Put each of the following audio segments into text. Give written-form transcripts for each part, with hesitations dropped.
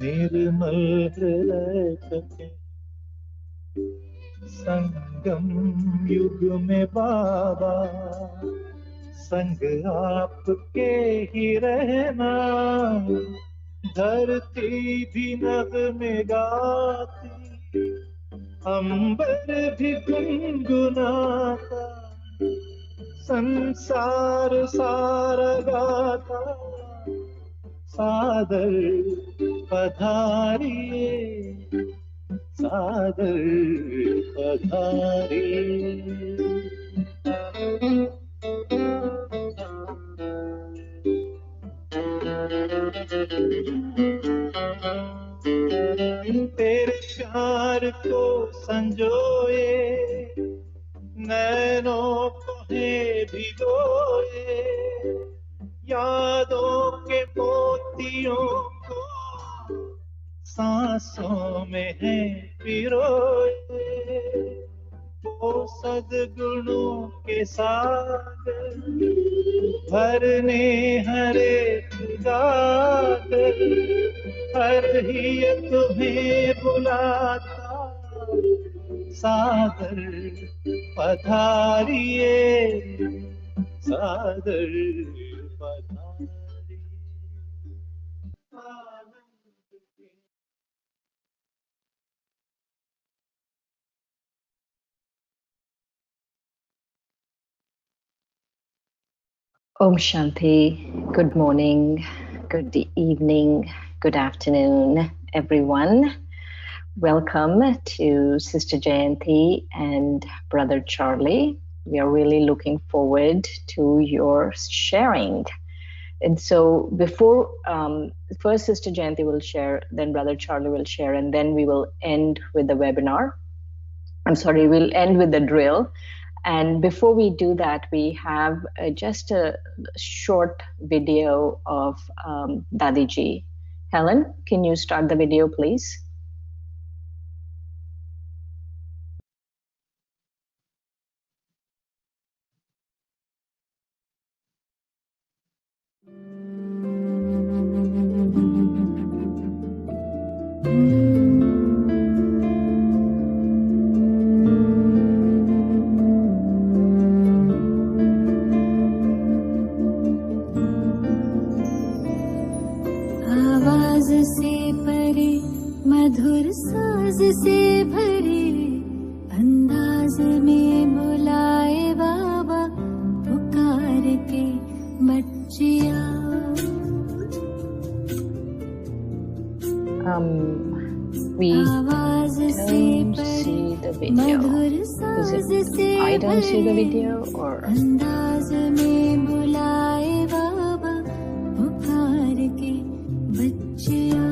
निर्मल हृदय के संगम युग में बाबा, संग आपके ही रहना। धरती भी नग़मे गाती, अंबर भी गुनगुनाता, संसार सारा गाता। सादर पधारिए, सादर पधारिए। तेरे प्यार को संजोए, नैनों को है भिगोए, यादों के मोतियों को सांसों में है पिरोए। वो सद्गुणों के सागर भरने हर एक गागर, हर ही तुम्हें बुलाता। सादर पधारिए, सादर पधारिए। Om Shanti. Good morning, good evening, good afternoon, everyone. Welcome to Sister Jayanti and Brother Charlie. We are really looking forward to your sharing. And so before, first Sister Jayanti will share, then Brother Charlie will share, and then we will end with the webinar. We'll end with the drill. And before we do that, we have just a short video of Dadiji. Helen, can you start the video, please? मधुर साज से भरे अंदाज में बुलाए बाबा, पुकार के बच्चिया। We don't see the video. I don't see the video, or अंदाज में बुलाए बाबा, पुकार के बच्चिया।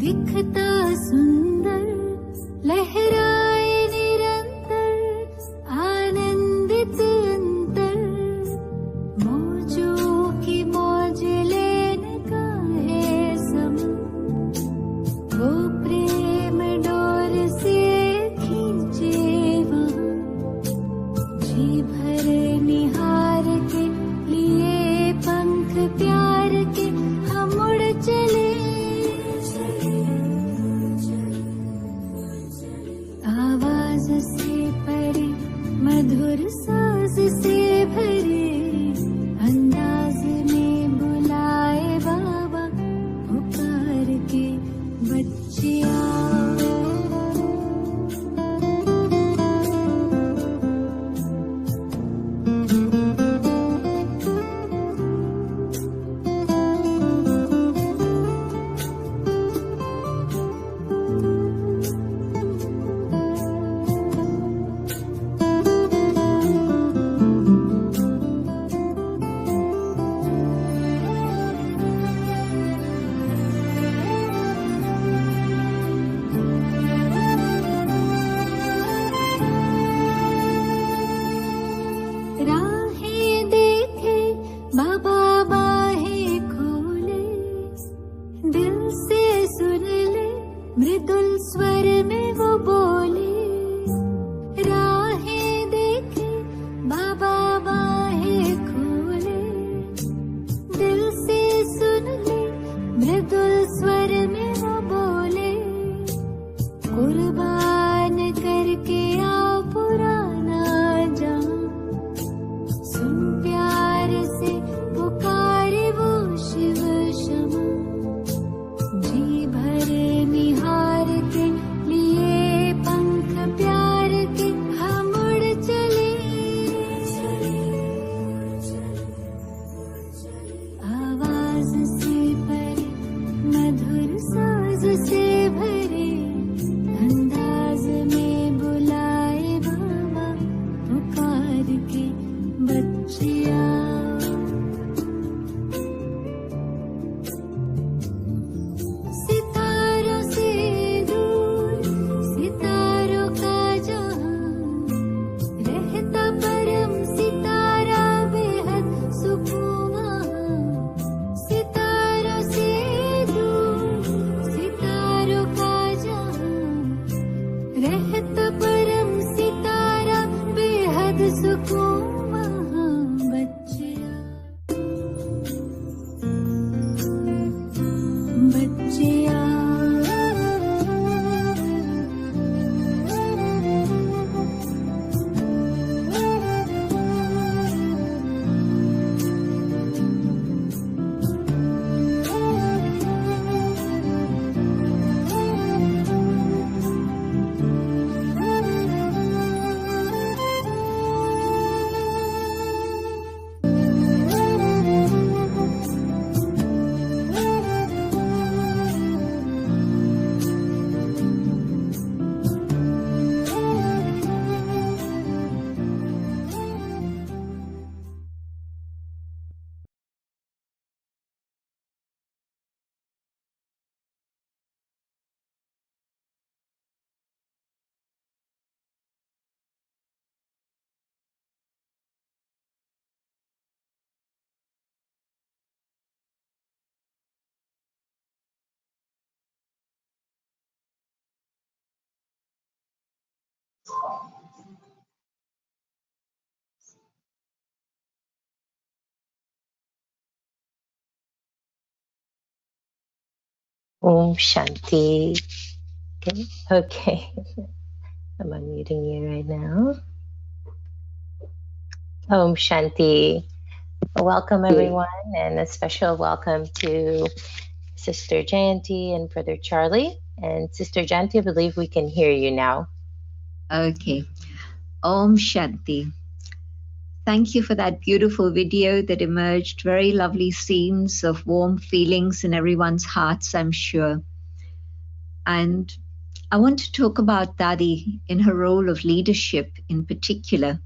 दिखता सुंदर लहराए निरंतर, आनंदित अंतर, मौजों की मौज लेने का है सम। वो प्रेम डोर से खींचे वहाँ, जी भर निहार के लिए पंख प्यार के हम उड़ चले। बाबा बाहें खोले, दिल से सुन ले, मृदुल स्वर में वो बोले, राहें देखे, बाबा बाहें खोले, दिल से सुन ले, मृदुल स्वर में वो बोले, कुर्बान करके आओ पुराना जान, सुन प्यार से पुकारे वो शिव क्षमा, जी भरे निहार के लिए पंख प्यार के हम उड़ चले, आवाज से परे मधुर साज से भरे, अंदाज में बुलाए बाबा पुकार के बच्चिया, सितारों से दूर सितारों का जहां, रहता परम सितारा बेहद सुकून वहां, सितारों से दूर सितारों का जहां, रहता परम सितारा बेहद सुकून वहां, बच्चिया बच्चिया। Om Shanti. Okay. I'm unmuting you right now. Om Shanti. Welcome everyone, and a special welcome to Sister Jayanti and Brother Charlie. And Sister Jayanti, I believe we can hear you now. Okay. Om Shanti. Thank you for that beautiful video that emerged. Very lovely scenes of warm feelings in everyone's hearts, I'm sure. And I want to talk about Dadi in her role of leadership in particular.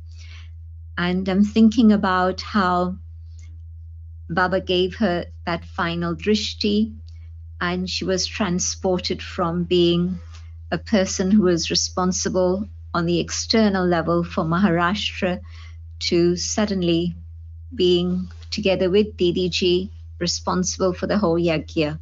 And I'm thinking about how Baba gave her that final drishti, and she was transported from being a person who was responsible on the external level for Maharashtra to suddenly being together with Dadiji responsible for the whole yajna.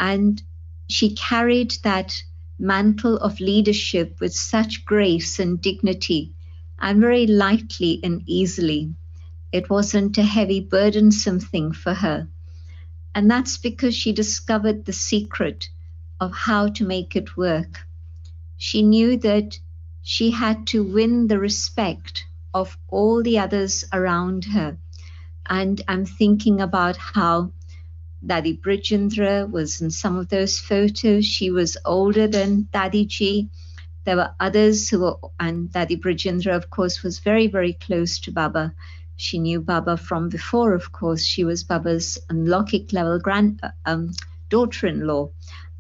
And she carried that mantle of leadership with such grace and dignity, and very lightly and easily. It wasn't a heavy, burdensome thing for her. And that's because she discovered the secret of how to make it work. She knew that she had to win the respect of all the others around her. And I'm thinking about how Dadi Brijendra was in some of those photos. She was older than Dadiji. There were others who were, and Dadi Brijendra, of course, was very, very close to Baba. She knew Baba from before, of course. She was Baba's Lokik level daughter-in-law.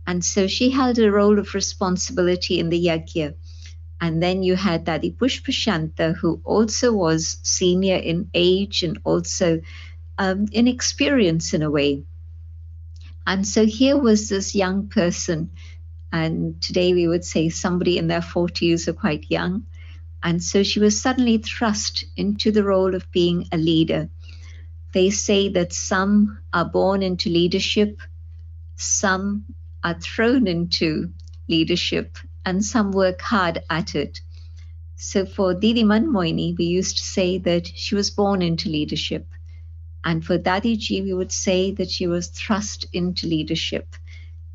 And so she held a role of responsibility in the yajna. And then you had Dadi Pushpashanta, who also was senior in age and also in experience in a way. And so here was this young person, and today we would say somebody in their 40s or quite young. And so she was suddenly thrust into the role of being a leader. They say that some are born into leadership, some are thrown into leadership, and some work hard at it. So for Didi Manmoini, we used to say that she was born into leadership. And for Dadiji, we would say that she was thrust into leadership.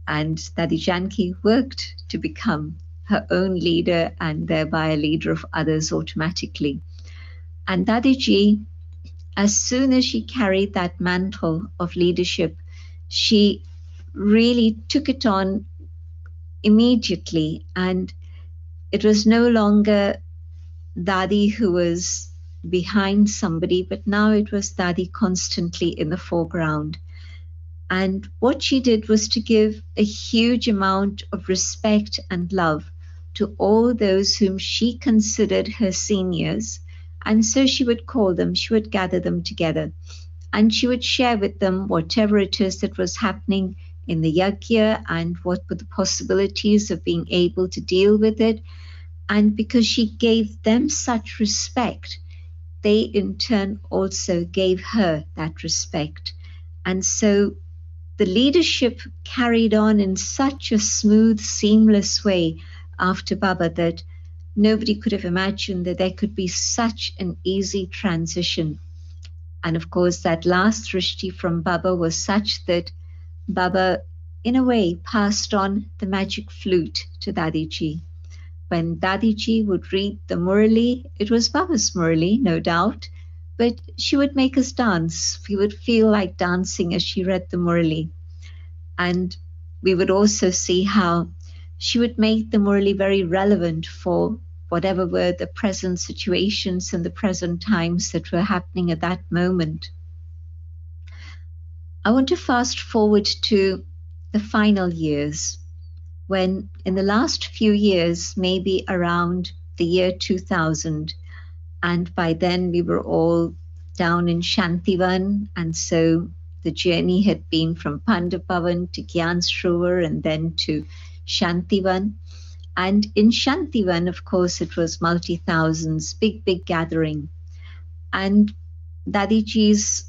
And Dadi Janki worked to become her own leader and thereby a leader of others automatically. And Dadiji, as soon as she carried that mantle of leadership, she really took it on immediately. And it was no longer Dadi who was behind somebody, but now it was Dadi constantly in the foreground. And what she did was to give a huge amount of respect and love to all those whom she considered her seniors. And so she would call them, she would gather them together, and she would share with them whatever it is that was happening in the yajna and what were the possibilities of being able to deal with it. And because she gave them such respect, they in turn also gave her that respect. And so the leadership carried on in such a smooth, seamless way after Baba that nobody could have imagined that there could be such an easy transition. And of course, that last drishti from Baba was such that Baba, in a way, passed on the magic flute to Dadiji. When Dadiji would read the Murli, it was Baba's Murli, no doubt, but she would make us dance. We would feel like dancing as she read the Murli. And we would also see how she would make the Murli very relevant for whatever were the present situations and the present times that were happening at that moment. I want to fast forward to the final years, when in the last few years, maybe around the year 2000, and by then we were all down in Shantivan, and so the journey had been from Pandavavan to Gyan Sarovar and then to Shantivan. And in Shantivan, of course, it was multi-thousands, big gathering. And Dadiji's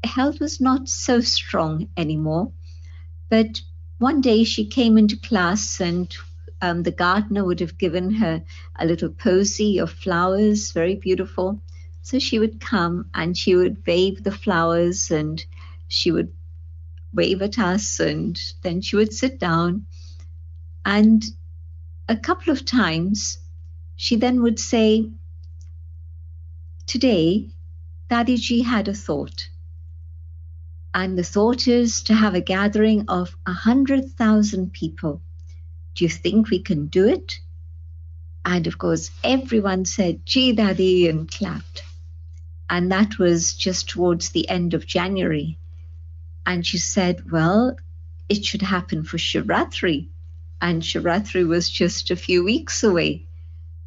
health was not so strong anymore. But one day she came into class and the gardener would have given her a little posy of flowers, very beautiful. So she would come and she would wave the flowers and she would wave at us and then she would sit down. And a couple of times she then would say, "Today, Dadiji had a thought. And the thought is to have a gathering of 100,000 people. Do you think we can do it?" And of course, everyone said, "Gee, Dadi," and clapped. And that was just towards the end of January. And she said, well, it should happen for Shivratri. And Shivratri was just a few weeks away.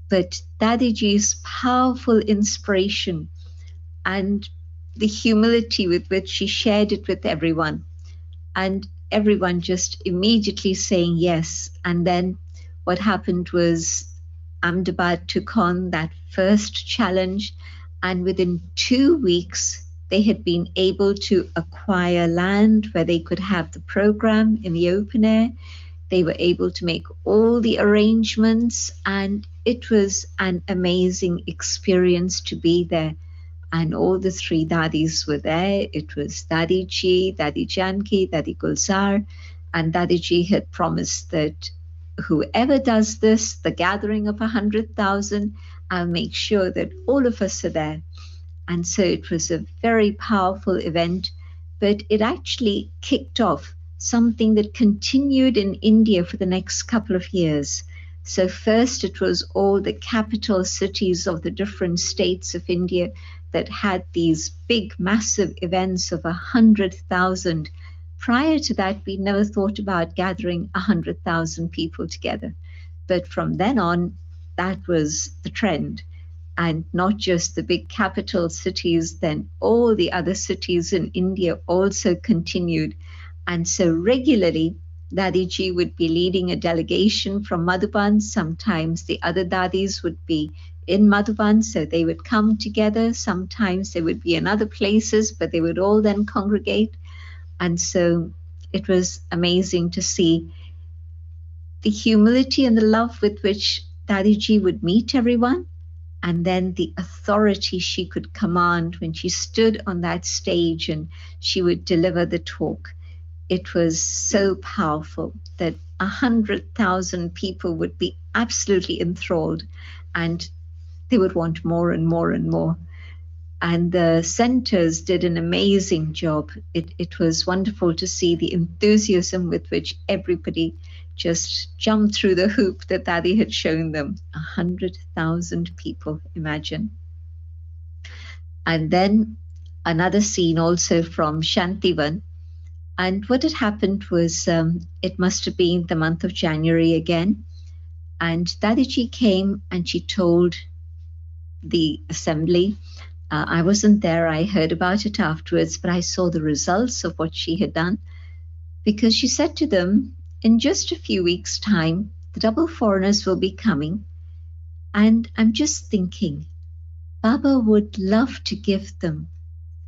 But Dadiji's powerful inspiration and the humility with which she shared it with everyone, and everyone just immediately saying yes. And then what happened was Ahmedabad took on that first challenge, and within 2 weeks they had been able to acquire land where they could have the program in the open air. They were able to make all the arrangements, and it was an amazing experience to be there. And all the three Dadis were there. It was Dadiji, Dadi Janki, Dadi Gulzar, and Dadiji had promised that whoever does this, the gathering of 100,000, I'll make sure that all of us are there. And so it was a very powerful event, but it actually kicked off something that continued in India for the next couple of years. So first it was all the capital cities of the different states of India that had these big, massive events of 100,000. Prior to that, we never thought about gathering 100,000 people together. But from then on, that was the trend. And not just the big capital cities, then all the other cities in India also continued. And so regularly, Dadiji would be leading a delegation from Madhuban. Sometimes the other Dadis would be in Madhuban, so they would come together. Sometimes they would be in other places, but they would all then congregate. And so it was amazing to see the humility and the love with which Dadiji would meet everyone, and then the authority she could command when she stood on that stage and she would deliver the talk. It was so powerful that 100,000 people would be absolutely enthralled, and they would want more and more and more. And the centers did an amazing job. It was wonderful to see the enthusiasm with which everybody just jumped through the hoop that Daddy had shown them. 100,000 people, imagine. And then another scene also from Shantivan. And what had happened was, it must have been the month of January again. And Dadiji came and she told the assembly, I wasn't there, I heard about it afterwards, but I saw the results of what she had done, because she said to them, in just a few weeks' time, the double foreigners will be coming. And I'm just thinking, Baba would love to give them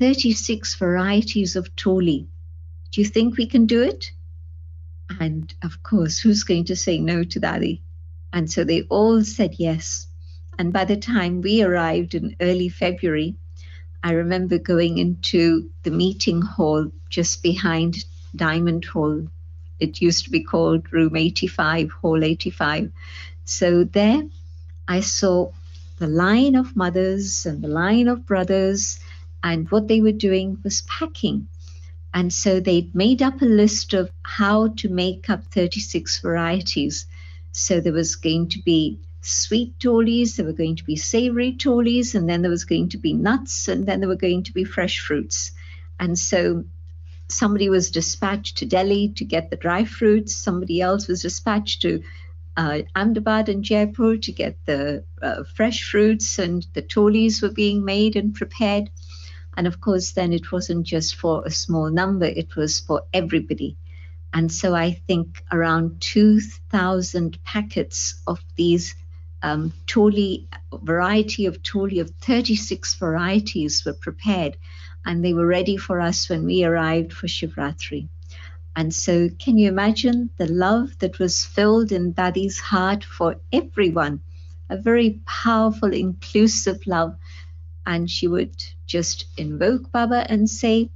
36 varieties of toli. Do you think we can do it? And of course, who's going to say no to Daddy? And so they all said yes. And by the time we arrived in early February, I remember going into the meeting hall just behind Diamond Hall. It used to be called Room 85, Hall 85. So there I saw the line of mothers and the line of brothers, and what they were doing was packing. And so they'd made up a list of how to make up 36 varieties. So there was going to be sweet tolis, there were going to be savory tolis, and then there was going to be nuts, and then there were going to be fresh fruits. And so somebody was dispatched to Delhi to get the dry fruits. Somebody else was dispatched to Ahmedabad and Jaipur to get the fresh fruits, and the tolis were being made and prepared. And of course, then it wasn't just for a small number, it was for everybody. And so I think around 2,000 packets of these toli, variety of toli of 36 varieties were prepared, and they were ready for us when we arrived for Shivratri. And so can you imagine the love that was filled in Dadi's heart for everyone? A very powerful, inclusive love. And she would just invoke Baba and say,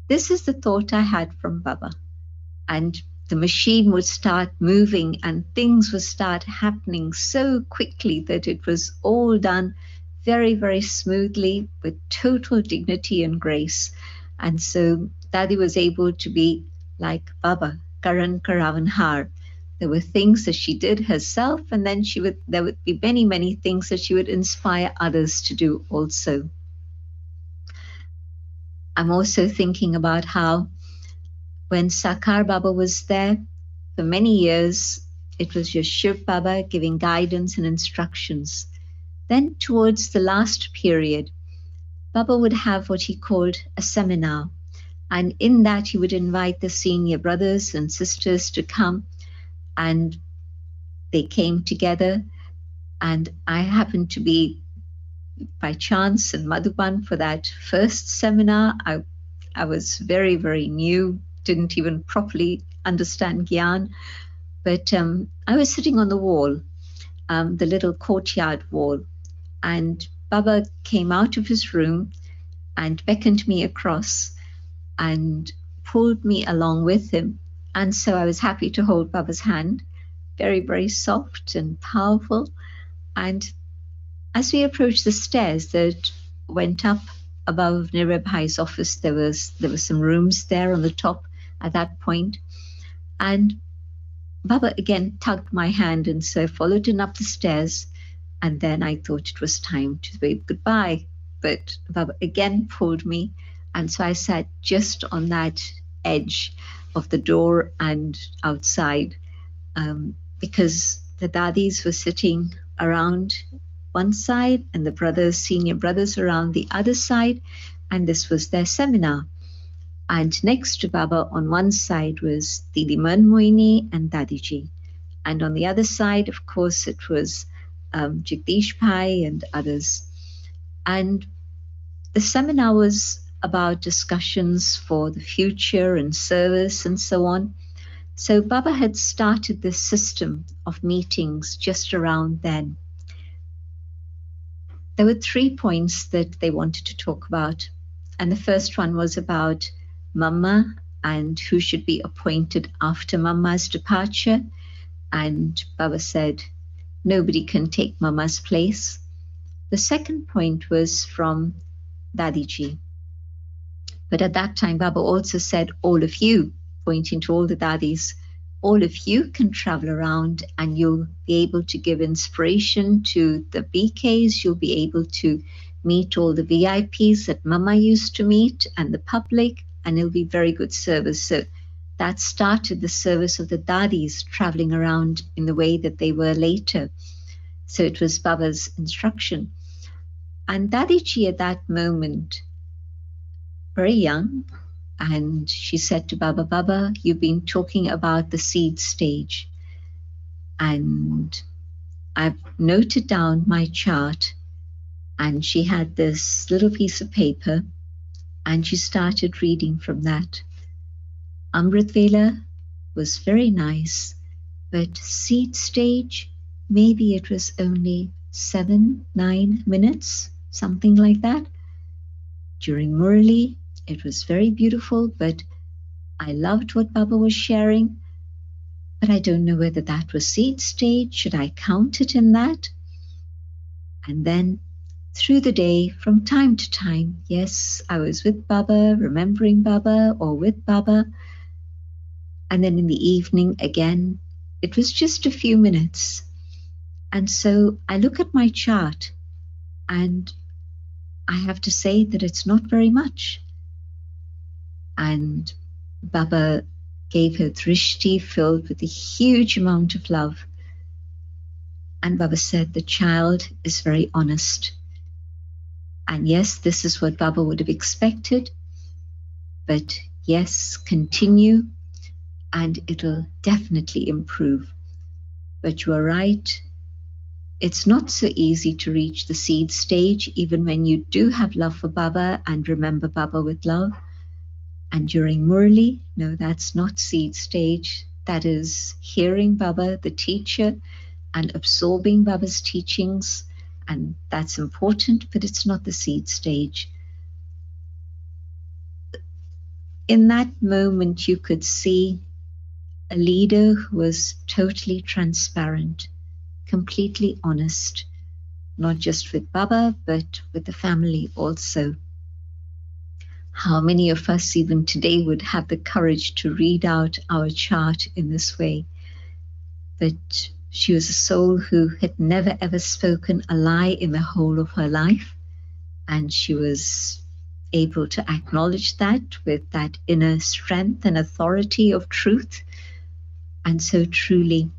this is the thought I had from Baba. And the machine would start moving and things would start happening so quickly that it was all done very, very smoothly with total dignity and grace. And so Dadi was able to be like Baba, Karan Karavanhar. There were things that she did herself, and then there would be many, many things that she would inspire others to do also. I'm also thinking about how when Sakar Baba was there for many years, it was just Shiv Baba giving guidance and instructions. Then towards the last period, Baba would have what he called a seminar. And in that, he would invite the senior brothers and sisters to come. And they came together. And I happened to be, by chance, in Madhuban for that first seminar. I was very, very new, didn't even properly understand Gyan. But I was sitting on the wall, the little courtyard wall. And Baba came out of his room and beckoned me across and pulled me along with him. And so I was happy to hold Baba's hand, very, very soft and powerful. And as we approached the stairs that went up above Nirab Bhai's office, there were some rooms there on the top at that point. And Baba again tugged my hand, and so I followed him up the stairs. And then I thought it was time to wave goodbye. But Baba again pulled me. And so I sat just on that edge of the door and outside, because the Dadis were sitting around one side and the brothers, senior brothers, around the other side. And this was their seminar. And next to Baba on one side was Didi Manmoini and Dadiji. And on the other side, of course, it was Jagdish Bhai and others. And the seminar was about discussions for the future and service and so on. So Baba had started this system of meetings just around then. There were 3 points that they wanted to talk about. And the first one was about Mama and who should be appointed after Mama's departure. And Baba said, nobody can take Mama's place. The second point was from Dadiji. But at that time, Baba also said, all of you, pointing to all the Dadis, all of you can travel around and you'll be able to give inspiration to the BKs. You'll be able to meet all the VIPs that Mama used to meet and the public, and it'll be very good service. So that started the service of the Dadis traveling around in the way that they were later. So it was Baba's instruction. And Dadiji at that moment, very young, and she said to Baba, Baba, you've been talking about the seed stage. And I've noted down my chart. And she had this little piece of paper, and she started reading from that. Amrit Vela was very nice, but seed stage, maybe it was only 7-9 minutes, something like that. During Murli, it was very beautiful, but I loved what Baba was sharing, but I don't know whether that was seed stage. Should I count it in that? And then through the day, from time to time, yes, I was with Baba, remembering Baba, or with Baba. And then in the evening, again, it was just a few minutes. And so I look at my chart, and I have to say that it's not very much. And Baba gave her drishti filled with a huge amount of love. And Baba said, the child is very honest. And yes, this is what Baba would have expected. But yes, continue, and it'll definitely improve. But you are right. It's not so easy to reach the seed stage, even when you do have love for Baba and remember Baba with love. And during Murli, no, that's not seed stage. That is hearing Baba, the teacher, and absorbing Baba's teachings. And that's important, but it's not the seed stage. In that moment, you could see a leader who was totally transparent, completely honest, not just with Baba, but with the family also. How many of us even today would have the courage to read out our chart in this way? But she was a soul who had never ever spoken a lie in the whole of her life. And she was able to acknowledge that with that inner strength and authority of truth. And so truly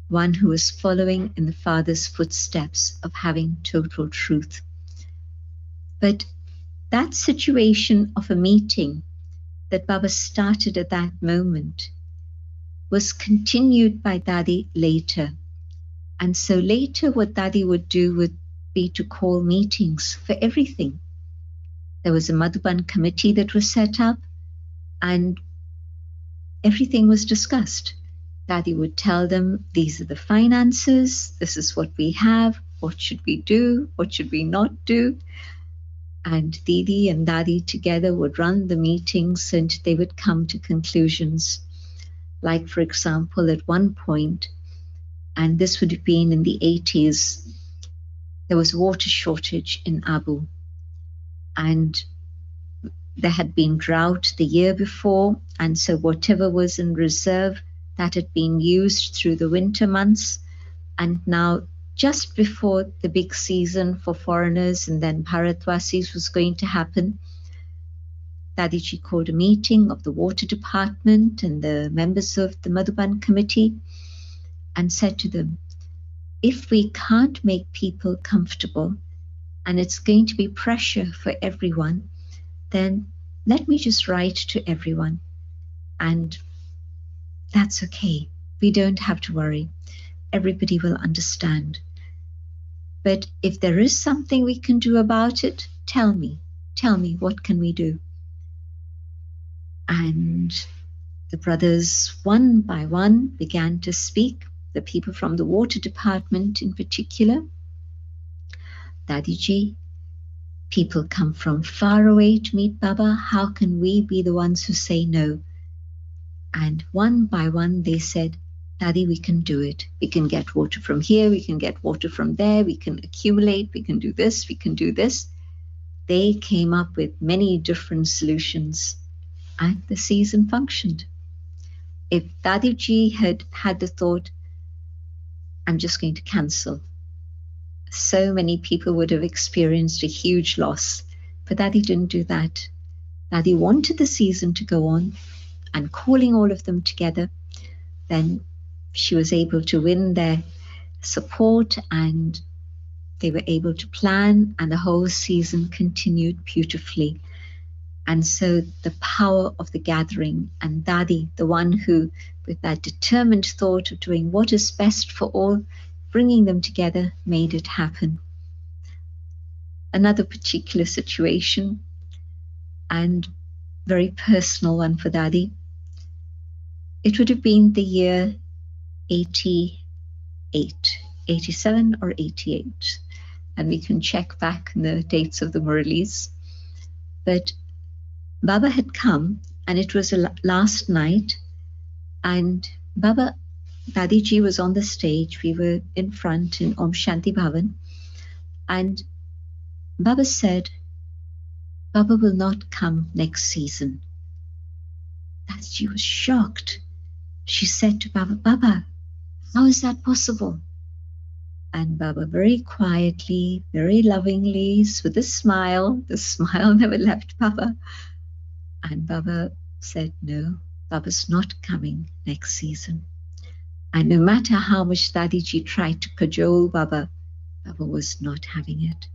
one who was following in the Father's footsteps of having total truth. But that situation of a meeting that Baba started at that moment was continued by Dadi later. And so later what Dadi would do would be to call meetings for everything. There was a Madhuban committee that was set up, and everything was discussed. Dadi would tell them, these are the finances, this is what we have, what should we do, what should we not do? And Didi and Dadi together would run the meetings and they would come to conclusions. Like, for example, at one point, and this would have been in the 80s, there was water shortage in Abu. And there had been drought the year before, and so whatever was in reserve, that had been used through the winter months. And now, just before the big season for foreigners and then Bharatwasis was going to happen, Dadiji called a meeting of the water department and the members of the Madhuban committee and said to them, if we can't make people comfortable and it's going to be pressure for everyone, then let me just write to everyone. And that's okay. We don't have to worry. Everybody will understand. But if there is something we can do about it, tell me, what can we do? And the brothers, one by one, began to speak, the people from the water department in particular. Dadiji, people come from far away to meet Baba. How can we be the ones who say no? And one by one they said, Daddy, we can do it. We can get water from here, we can get water from there, we can accumulate, we can do this, we can do this. They came up with many different solutions and the season functioned. If Dadiji had had the thought, I'm just going to cancel, so many people would have experienced a huge loss. But Daddy didn't do that. Daddy wanted the season to go on, and calling all of them together, then she was able to win their support and they were able to plan, and the whole season continued beautifully. And so the power of the gathering, and Daddy, the one who, with that determined thought of doing what is best for all, bringing them together, made it happen. Another particular situation, and very personal one for Daddy. It would have been the year 88, 87 or 88. And we can check back in the dates of the Murlis. But Baba had come, and it was last night, and Baba, Dadiji was on the stage. We were in front in Om Shanti Bhavan, and Baba said, Baba will not come next season. Dadiji was shocked. She said to Baba, Baba, how is that possible? And Baba very quietly, very lovingly, with a smile, the smile never left Baba. And Baba said, no, Baba's not coming next season. And no matter how much Dadiji tried to cajole Baba, Baba was not having it.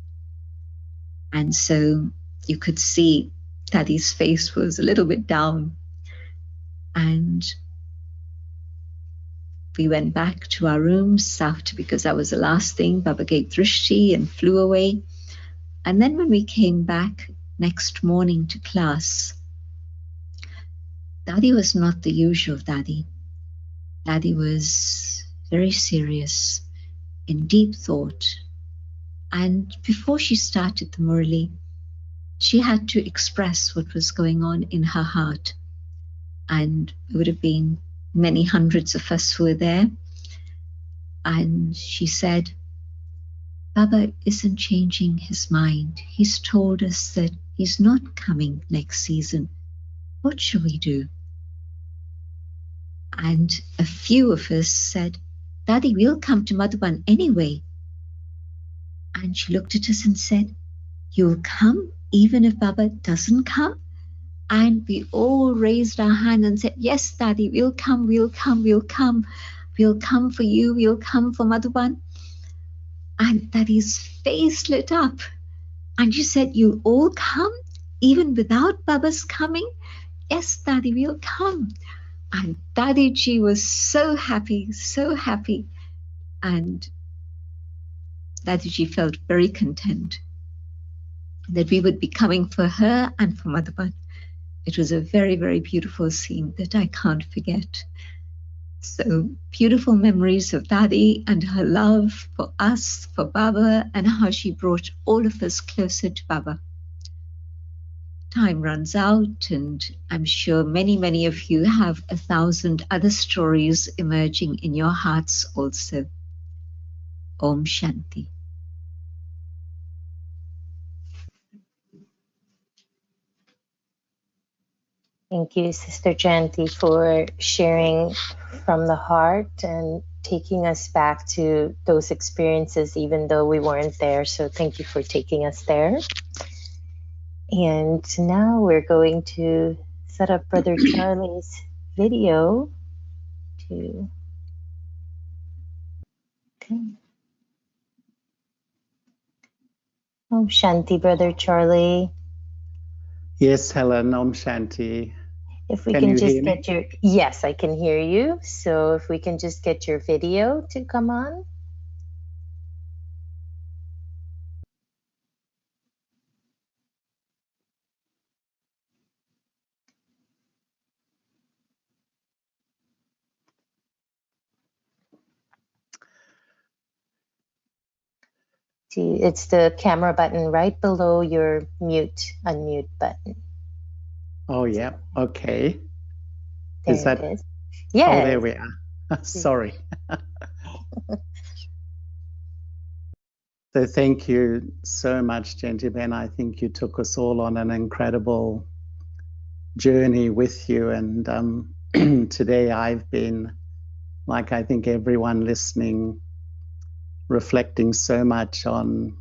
And so you could see Daddy's face was a little bit down. And we went back to our rooms after, because that was the last thing. Baba gave drishti and flew away. And then when we came back next morning to class, Daddy was not the usual Daddy. Daddy was very serious, in deep thought. And before she started the Murli, she had to express what was going on in her heart. And it would have been many hundreds of us who were there. And she said, Baba isn't changing his mind. He's told us that he's not coming next season. What shall we do? And a few of us said, Daddy, we'll come to Madhuban anyway. And she looked at us and said, you'll come even if Baba doesn't come? And we all raised our hand and said, yes, Daddy, we'll come, we'll come, we'll come. We'll come for you, we'll come for Madhuban. And Daddy's face lit up. And she said, you'll all come even without Baba's coming? Yes, Daddy, we'll come. And Dadiji was so happy, so happy. And Dadiji felt very content that we would be coming for her and for Madhuban. It was a very, very beautiful scene that I can't forget. So beautiful memories of Dadi and her love for us, for Baba, and how she brought all of us closer to Baba. Time runs out, and I'm sure many, many of you have 1,000 other stories emerging in your hearts also. Om Shanti. Thank you, Sister Jayanti, for sharing from the heart and taking us back to those experiences, even though we weren't there. So thank you for taking us there. And now we're going to set up Brother Charlie's video to... Okay. Om Shanti, Brother Charlie. Yes, Helen, Om Shanti. If we can just get your... Yes, I can hear you. So if we can just get your video to come on. It's the camera button right below your unmute button. Oh, yeah. Okay. There Is that? it is. Yes. Oh, there we are. Sorry. So thank you so much, Jayanti. I think you took us all on an incredible journey with you. And today I've been, like I think everyone listening, reflecting so much on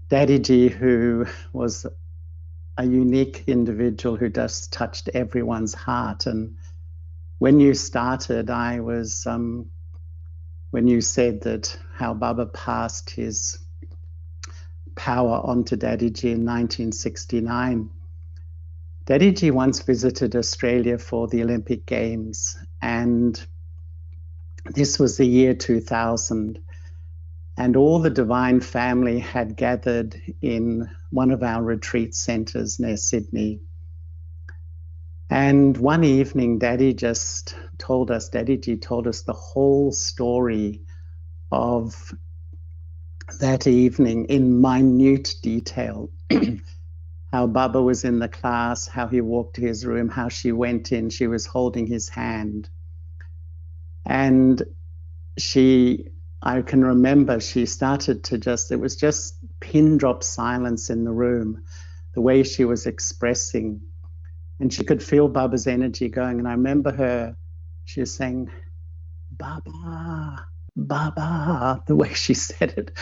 Dadiji, who was a unique individual who just touched everyone's heart. And when you started, I was, when you said that how Baba passed his power onto Dadiji in 1969, Dadiji once visited Australia for the Olympic Games, and this was the year 2000. And all the Divine family had gathered in one of our retreat centres near Sydney. And one evening, Dadiji told us the whole story of that evening in minute detail. How Baba was in the class, how he walked to his room, how she went in, she was holding his hand. And I can remember she started to it was just pin drop silence in the room, the way she was expressing. And she could feel Baba's energy going. And I remember she was saying, Baba, Baba, the way she said it.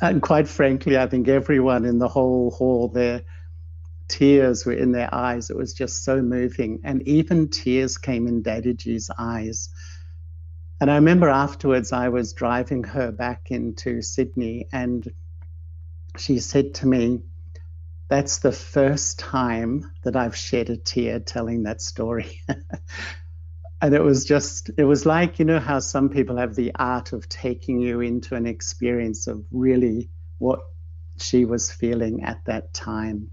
And quite frankly, I think everyone in the whole hall there, tears were in their eyes. It was just so moving. And even tears came in Dadiji's eyes. And I remember afterwards I was driving her back into Sydney, and she said to me, that's the first time that I've shed a tear telling that story. And it was like, you know how some people have the art of taking you into an experience of really what she was feeling at that time.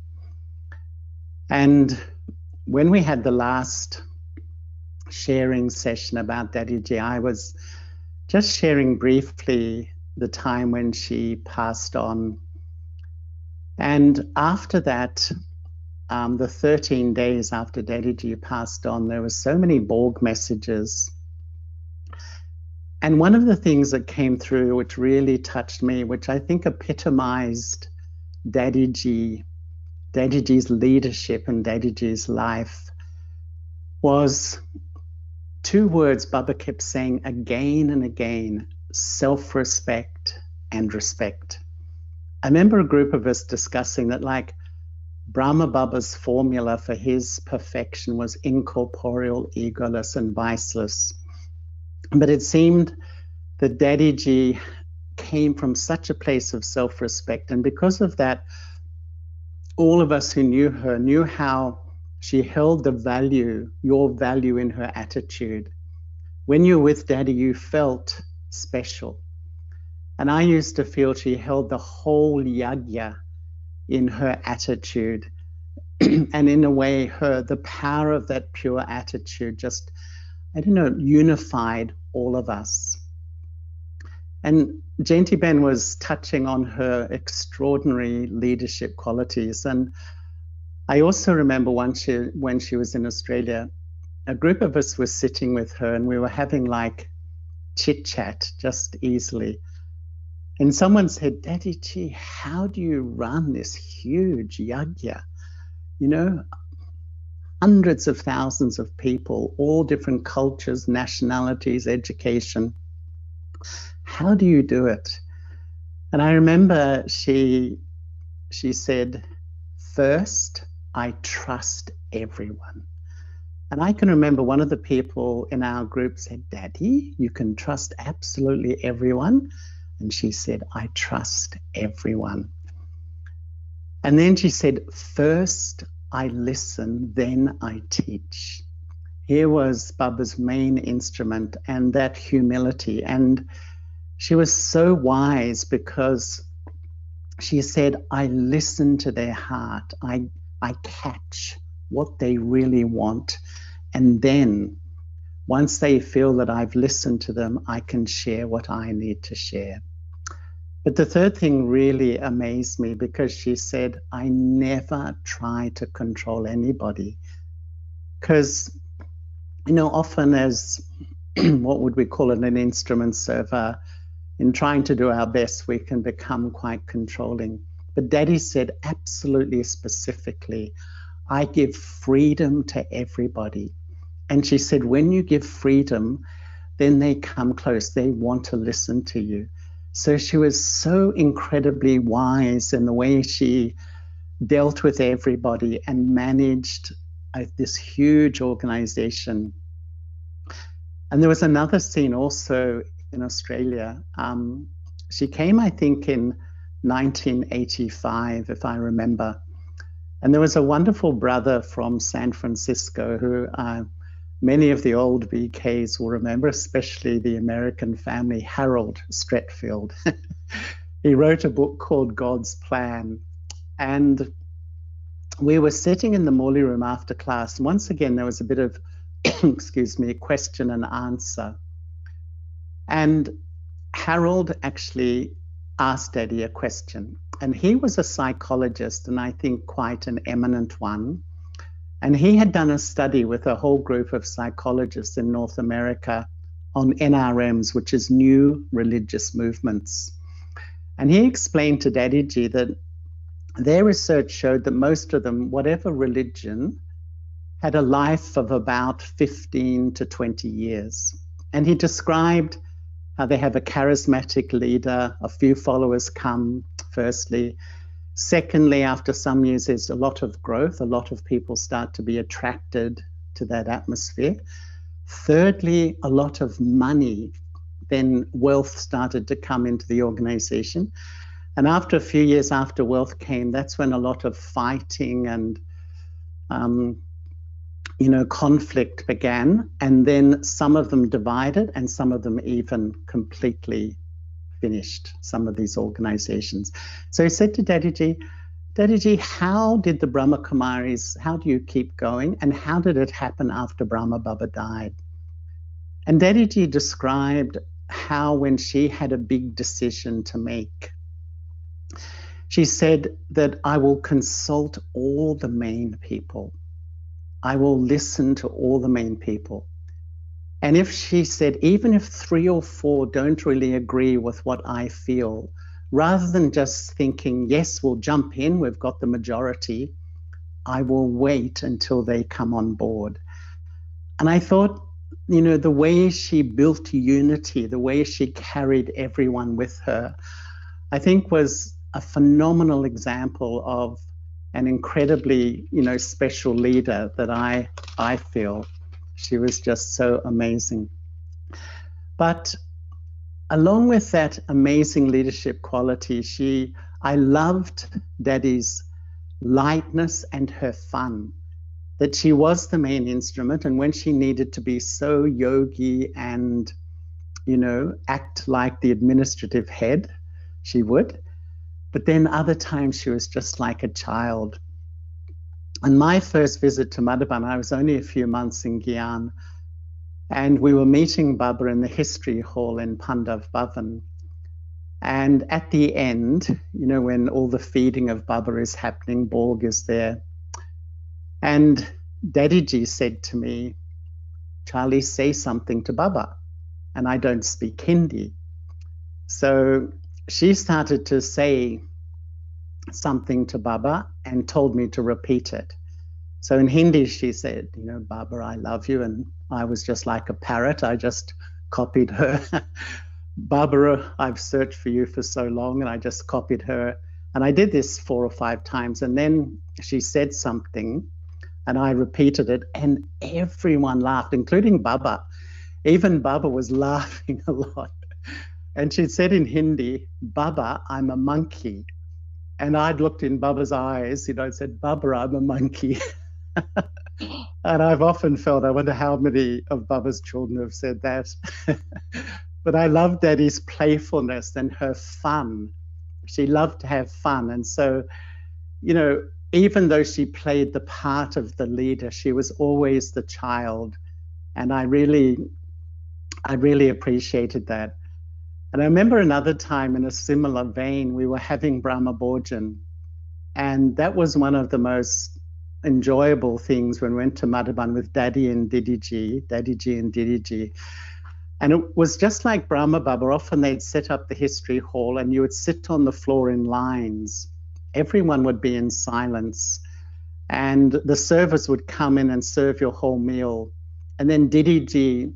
And when we had the last sharing session about Dadiji, I was just sharing briefly the time when she passed on. And after that, the 13 days after Dadiji passed on, there were so many Borg messages. And one of the things that came through, which really touched me, which I think epitomized Dadiji's leadership and Dadiji's life, was two words Baba kept saying again and again: self-respect and respect. I remember a group of us discussing that, like, Brahma Baba's formula for his perfection was incorporeal, egoless, and viceless. But it seemed that Dadiji came from such a place of self-respect. And because of that, all of us who knew her knew how she held your value in her attitude. When you're with Daddy, you felt special. And I used to feel she held the whole yagya in her attitude. And in a way, the power of that pure attitude just, unified all of us. And Jayanti Ben was touching on her extraordinary leadership qualities. And I also remember when she was in Australia, a group of us were sitting with her and we were having like chit-chat just easily. And someone said, Dadiji, how do you run this huge yagya? You know, hundreds of thousands of people, all different cultures, nationalities, education. How do you do it? And I remember she said, first, I trust everyone. And I can remember one of the people in our group said, Daddy, you can trust absolutely everyone. And she said, I trust everyone. And then she said, first I listen, then I teach. Here was Baba's main instrument, and that humility. And she was so wise because she said, I listen to their heart. I catch what they really want. And then once they feel that I've listened to them, I can share what I need to share. But the third thing really amazed me, because she said, I never try to control anybody. Because, you know, often as what would we call it, an instrument server, in trying to do our best, we can become quite controlling. But Daddy said absolutely specifically, I give freedom to everybody. And she said, when you give freedom, then they come close. They want to listen to you. So she was so incredibly wise in the way she dealt with everybody and managed this huge organization. And there was another scene also in Australia. She came, I think, in 1985, if I remember. And there was a wonderful brother from San Francisco who many of the old BKs will remember, especially the American family, Harold Stretfield. He wrote a book called God's Plan. And we were sitting in the Morley room after class. And once again, there was a bit of, excuse me, question and answer. And Harold actually asked Daddy a question. And he was a psychologist, and I think quite an eminent one. And he had done a study with a whole group of psychologists in North America on NRMs, which is new religious movements. And he explained to Dadiji that their research showed that most of them, whatever religion, had a life of about 15 to 20 years. And he described how they have a charismatic leader, a few followers come, firstly. Secondly, after some years, there's a lot of growth. A lot of people start to be attracted to that atmosphere. Thirdly, a lot of money, then wealth started to come into the organization. And after a few years after wealth came, that's when a lot of fighting and conflict began. And then some of them divided, and some of them even completely finished, some of these organizations. So he said to Dadiji, how did the Brahma Kumaris, how do you keep going? And how did it happen after Brahma Baba died? And Dadiji described how when she had a big decision to make, she said that I will consult all the main people. I will listen to all the main people. And if she said, even if 3 or 4 don't really agree with what I feel, rather than just thinking, yes, we'll jump in, we've got the majority, I will wait until they come on board. And I thought, the way she built unity, the way she carried everyone with her, I think was a phenomenal example of an incredibly, special leader that I feel. She was just so amazing. But along with that amazing leadership quality, I loved Daddy's lightness and her fun, that she was the main instrument. And when she needed to be so yogi and, act like the administrative head, she would. But then other times she was just like a child. On my first visit to Madhaban, I was only a few months in Gyan, and we were meeting Baba in the history hall in Pandav Bhavan. And at the end, when all the feeding of Baba is happening, Borg is there. And Dadiji said to me, Charlie, say something to Baba. And I don't speak Hindi. So she started to say something to Baba and told me to repeat it. So in Hindi, she said, Baba, I love you. And I was just like a parrot. I just copied her. Baba, I've searched for you for so long, and I just copied her. And I did this 4 or 5 times. And then she said something, and I repeated it, and everyone laughed, including Baba. Even Baba was laughing a lot. And she said in Hindi, Baba, I'm a monkey. And I'd looked in Baba's eyes, and said, Baba, I'm a monkey. And I've often felt, I wonder how many of Baba's children have said that. But I love Daddy's playfulness and her fun. She loved to have fun. And so, even though she played the part of the leader, she was always the child. And I really appreciated that. And I remember another time in a similar vein, we were having Brahma Bhojan. And that was one of the most enjoyable things when we went to Madhaban with Dadiji and Dadiji. And it was just like Brahma Baba. Often they'd set up the history hall and you would sit on the floor in lines. Everyone would be in silence. And the servers would come in and serve your whole meal. And then Dadiji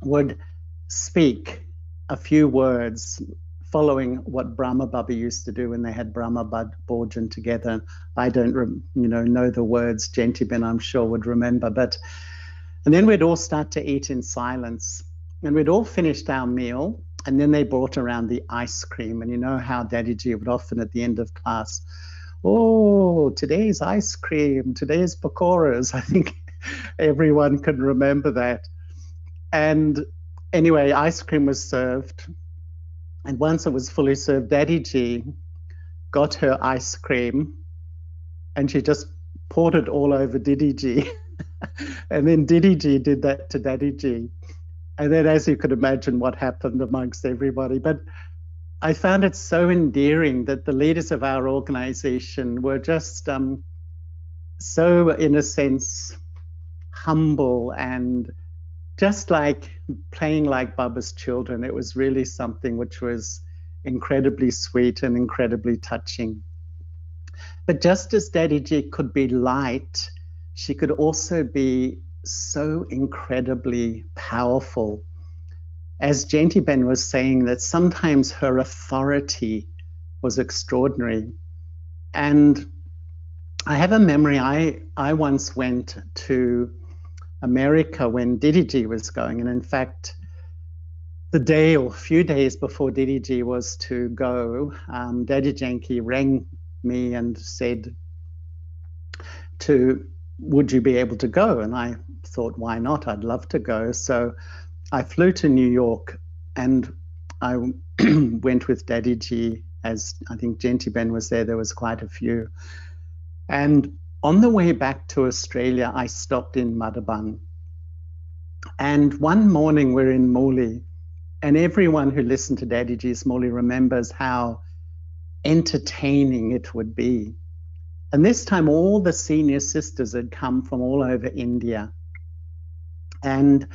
would speak a few words following what Brahma Baba used to do when they had Brahma Bhojan together. I don't know the words. Jayanti, I'm sure, would remember. And then we'd all start to eat in silence. And we'd all finished our meal. And then they brought around the ice cream. And you know how Dadiji would often at the end of class, oh, today's ice cream, today's pakoras. I think everyone can remember that. And anyway, ice cream was served. And once it was fully served, Dadiji got her ice cream and she just poured it all over Dadiji. And then Dadiji did that to Dadiji. And then, as you could imagine, what happened amongst everybody. But I found it so endearing that the leaders of our organization were just so, in a sense, humble and just like playing like Baba's children. It was really something which was incredibly sweet and incredibly touching. But just as Dadiji could be light, she could also be so incredibly powerful. As Jayanti was saying, that sometimes her authority was extraordinary. And I have a memory, I once went to America when Dadiji was going. And in fact, the day or a few days before Dadiji was to go, Daddy Janki rang me and said, would you be able to go? And I thought, why not? I'd love to go. So I flew to New York and I went with Dadiji, as I think Jayanti was there. There was quite a few. And on the way back to Australia, I stopped in Madhaban. And one morning we're in Muli, and everyone who listened to Dadiji's Muli remembers how entertaining it would be. And this time all the senior sisters had come from all over India. And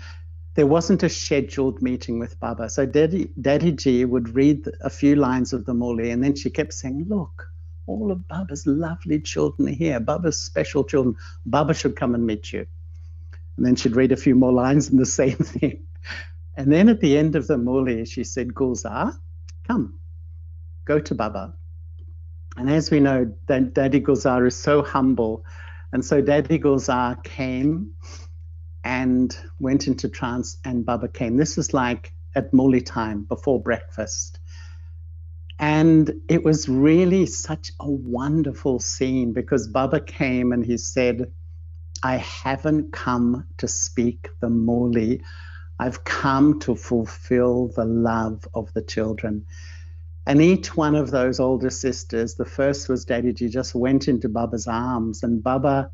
there wasn't a scheduled meeting with Baba. So Dadiji would read a few lines of the Muli, and then she kept saying, look, all of Baba's lovely children are here, Baba's special children. Baba should come and meet you. And then she'd read a few more lines and the same thing. And then at the end of the Muli, she said, Gulzar, come, go to Baba. And as we know, Daddy Gulzar is so humble. And so Daddy Gulzar came and went into trance, and Baba came. This is like at Muli time, before breakfast. And it was really such a wonderful scene because Baba came and he said, I haven't come to speak the Muli. I've come to fulfill the love of the children. And each one of those older sisters, the first was Dadiji, just went into Baba's arms. And Baba,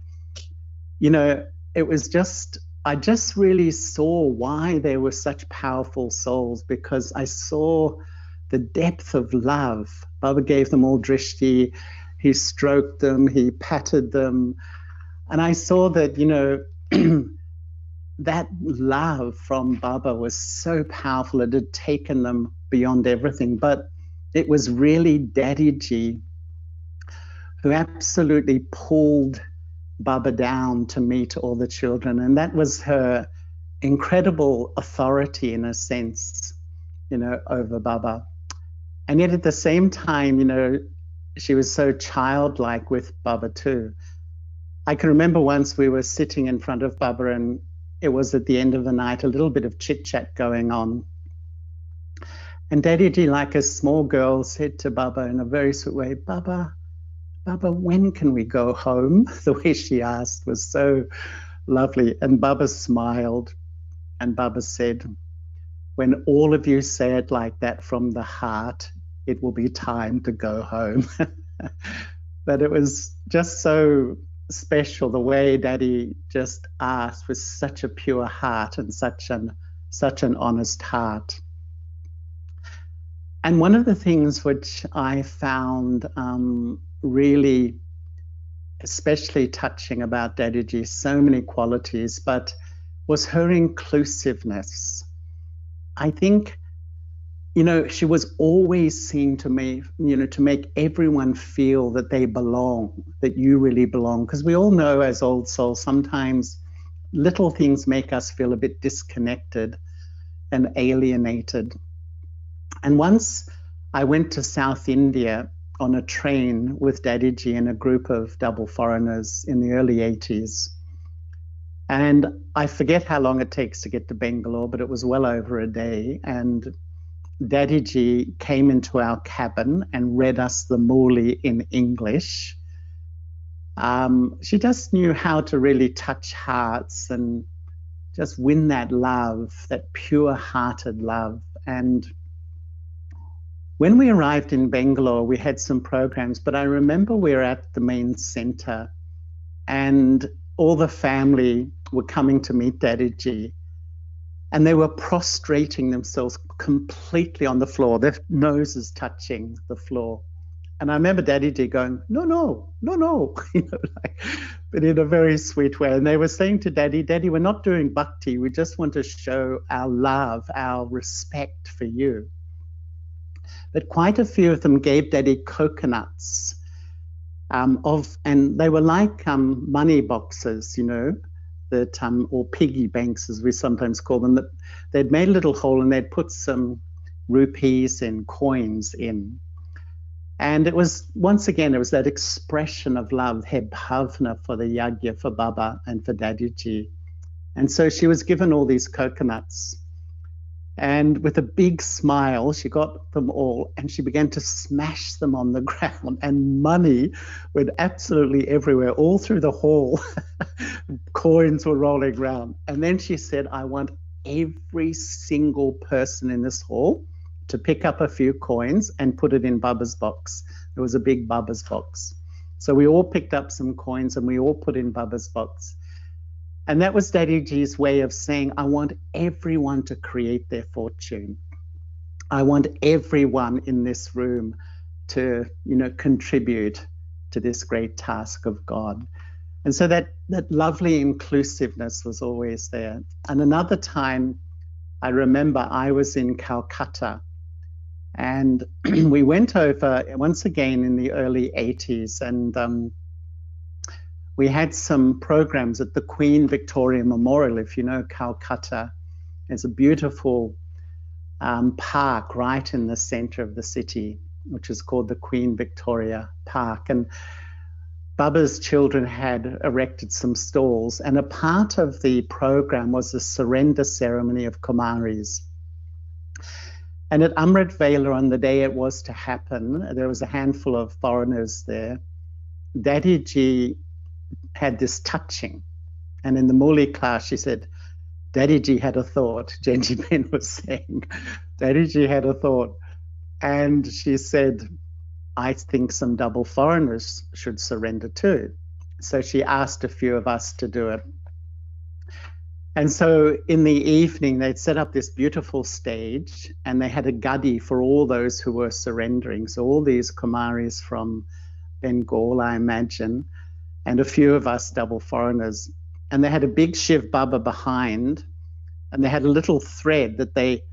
it was just, I just really saw why they were such powerful souls, because I saw the depth of love. Baba gave them all drishti, he stroked them, he patted them. And I saw that, that love from Baba was so powerful, it had taken them beyond everything. But it was really Dadiji who absolutely pulled Baba down to meet all the children. And that was her incredible authority, in a sense, over Baba. And yet at the same time, she was so childlike with Baba too. I can remember once we were sitting in front of Baba and it was at the end of the night, a little bit of chit-chat going on. And Dadiji, like a small girl, said to Baba in a very sweet way, Baba, when can we go home? The way she asked was so lovely. And Baba smiled and Baba said, when all of you say it like that from the heart, it will be time to go home. But it was just so special the way Daddy just asked with such a pure heart and such an honest heart. And one of the things which I found really especially touching about Dadiji, so many qualities, but was her inclusiveness. I think, she was always seen to me, to make everyone feel that they belong, that you really belong. Because we all know as old souls, sometimes little things make us feel a bit disconnected and alienated. And once I went to South India on a train with Dadiji and a group of double foreigners in the early 80s. And I forget how long it takes to get to Bangalore, but it was well over a day. And Dadiji came into our cabin and read us the Muli in English. She just knew how to really touch hearts and just win that love, that pure-hearted love. And when we arrived in Bangalore, we had some programs, but I remember we were at the main center and all the family were coming to meet Dadiji, and they were prostrating themselves completely on the floor, their noses touching the floor. And I remember Dadiji going, no, but in a very sweet way. And they were saying to Daddy, we're not doing bhakti. We just want to show our love, our respect for you. But quite a few of them gave Daddy coconuts and they were like money boxes, that or piggy banks, as we sometimes call them. That they'd made a little hole and they'd put some rupees and coins in. And it was, once again, it was that expression of love, he bhavna for the yagya, for Baba and for Dadiji. And so she was given all these coconuts. And with a big smile, she got them all and she began to smash them on the ground, and money went absolutely everywhere, all through the hall. Coins were rolling around. And then she said, I want every single person in this hall to pick up a few coins and put it in Baba's box. There was a big Baba's box. So we all picked up some coins and we all put in Baba's box. And that was Dadiji's way of saying, I want everyone to create their fortune. I want everyone in this room to, contribute to this great task of God. And so that lovely inclusiveness was always there. And another time, I remember I was in Calcutta, and we went over once again in the early 80s, and we had some programs at the Queen Victoria Memorial. If you know Calcutta, there's a beautiful park right in the center of the city, which is called the Queen Victoria Park. And Baba's children had erected some stalls, and a part of the program was the surrender ceremony of Kumaris. And at Amrit Vela, on the day it was to happen, there was a handful of foreigners there. Dadiji had this touching. And in the Muli class, she said, Dadiji had a thought. Genji Ben was saying, Dadiji had a thought. And she said, I think some double foreigners should surrender too. So she asked a few of us to do it. And so in the evening, they'd set up this beautiful stage, and they had a gadi for all those who were surrendering. So all these Kumaris from Bengal, I imagine, and a few of us double foreigners. And they had a big Shiv Baba behind, and they had a little thread that they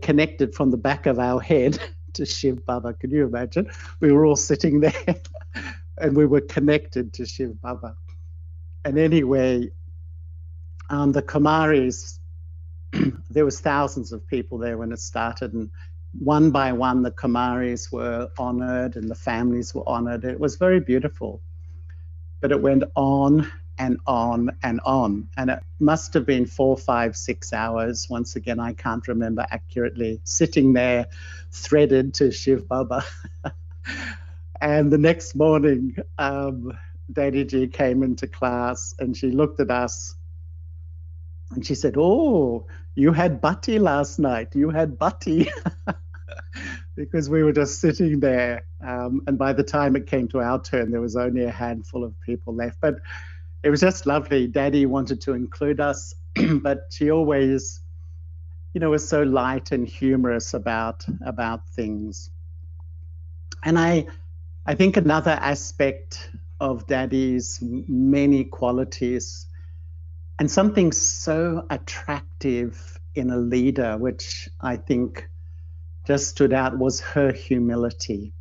connected from the back of our head to Shiv Baba. Can you imagine? We were all sitting there and we were connected to Shiv Baba. And anyway, the Kumaris, there was thousands of people there when it started, and one by one the Kumaris were honored and the families were honored. It was very beautiful, but it went on and on and on, and it must have been 4, 5, 6 hours. Once again, I can't remember accurately, sitting there threaded to Shiv Baba. And the next morning, Dadiji came into class and she looked at us and she said, oh, you had bhatti last night. You had bhatti. Because we were just sitting there. And by the time it came to our turn, there was only a handful of people left. But it was just lovely. Daddy wanted to include us, but she always was so light and humorous about things. And I think another aspect of Daddy's many qualities, and something so attractive in a leader, which I think just stood out, was her humility.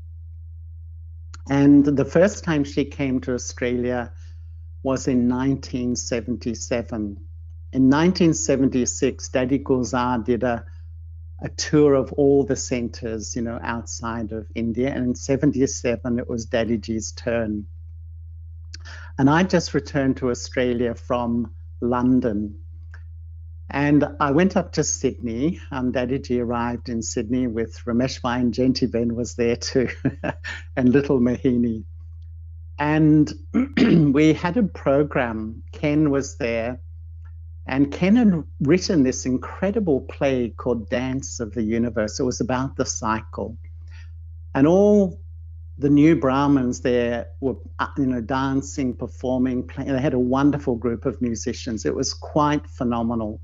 And the first time she came to Australia was in 1977. In 1976, Daddy Gulzar did a tour of all the centers, outside of India. And in 77, it was Dadiji's turn. And I just returned to Australia from London. And I went up to Sydney. Dadiji arrived in Sydney with Rameshbhai, and Jayanti was there too, and little Mohini. And we had a program. Ken was there. And Ken had written this incredible play called Dance of the Universe. It was about the cycle. And all the new Brahmins there were, dancing, performing, playing. They had a wonderful group of musicians. It was quite phenomenal.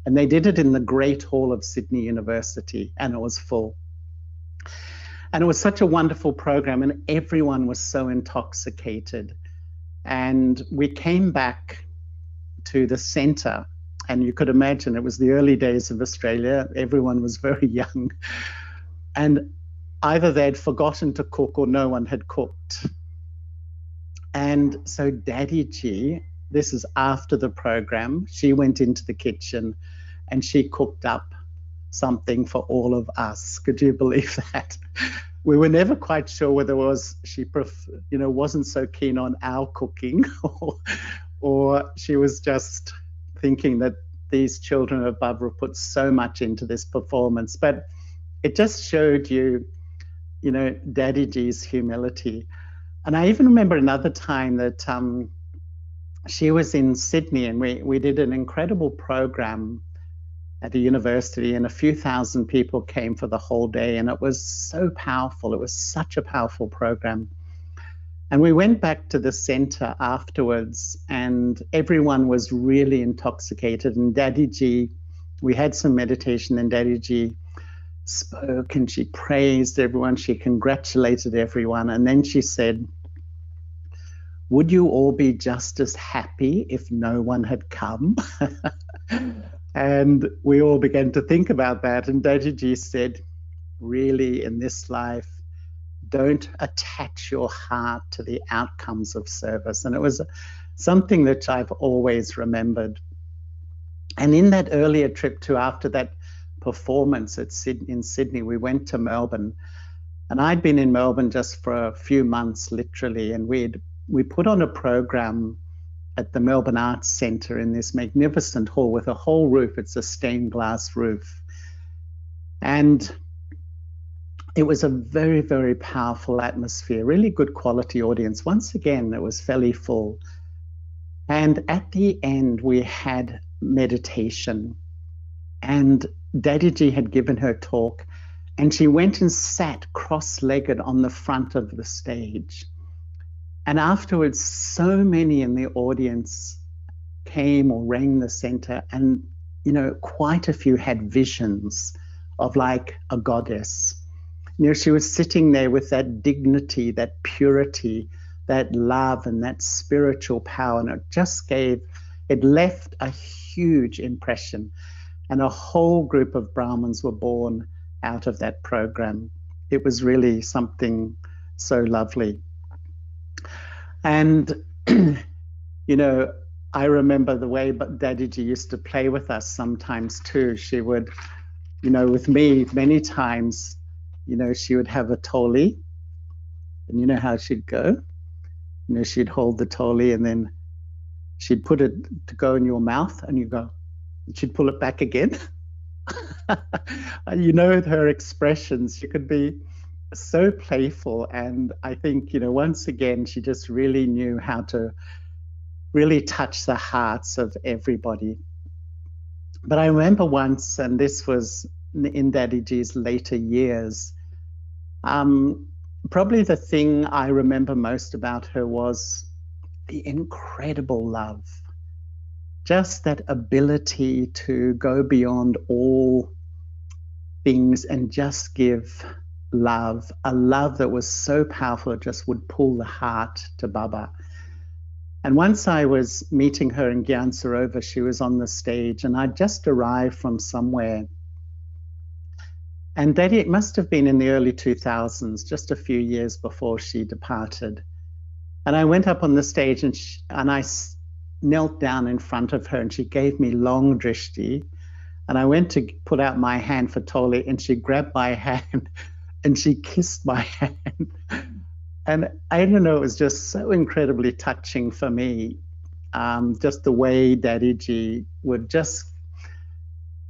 And they did it in the Great Hall of Sydney University, and it was full. And it was such a wonderful program, and everyone was so intoxicated. And we came back to the center, and you could imagine it was the early days of Australia. Everyone was very young, and either they'd forgotten to cook or no one had cooked. And so Dadiji, this is after the program, she went into the kitchen and she cooked up something for all of us. Could you believe that? We were never quite sure whether it was she wasn't so keen on our cooking, or she was just thinking that these children of Barbara put so much into this performance. But it just showed you, Dadiji's humility. And I even remember another time that she was in Sydney, and we did an incredible program at a university, and a few thousand people came for the whole day, and it was so powerful. It was such a powerful program. And we went back to the center afterwards, and everyone was really intoxicated. And Dadiji, we had some meditation, and Dadiji spoke, and she praised everyone. She congratulated everyone. And then she said, "Would you all be just as happy if no one had come?" And we all began to think about that. And Dadiji said, really, in this life, don't attach your heart to the outcomes of service. And it was something that I've always remembered. And in that earlier trip to after that performance in Sydney, we went to Melbourne. And I'd been in Melbourne just for a few months, literally. And we put on a program at the Melbourne Arts Centre in this magnificent hall with a whole roof. It's a stained glass roof. And it was a very, very powerful atmosphere, really good quality audience. Once again, it was fairly full. And at the end, we had meditation. And Dadiji had given her talk, and she went and sat cross-legged on the front of the stage. And afterwards, so many in the audience came or rang the center, and, quite a few had visions of like a goddess. She was sitting there with that dignity, that purity, that love, and that spiritual power. And it left a huge impression. And a whole group of Brahmins were born out of that program. It was really something so lovely. And, I remember the way Dadiji used to play with us sometimes too. She would, with me many times, she would have a toli, and you know how she'd go? She'd hold the toli, and then she'd put it to go in your mouth, and you go, and she'd pull it back again. Her expressions, she could be so playful. And I think, once again, she just really knew how to really touch the hearts of everybody. But I remember once, and this was in Dadiji's later years, probably the thing I remember most about her was the incredible love. just that ability to go beyond all things and just give love, a love that was so powerful it just would pull the heart to Baba. And once I was meeting her in Gyan Sarovar, she was on the stage, and I'd just arrived from somewhere. And Daddy, it must have been in the early 2000s, just a few years before she departed. And I went up on the stage and I knelt down in front of her, and she gave me long drishti. And I went to put out my hand for Toli, and she grabbed my hand and she kissed my hand. And I don't know, it was just so incredibly touching for me. Just the way Dadiji would just,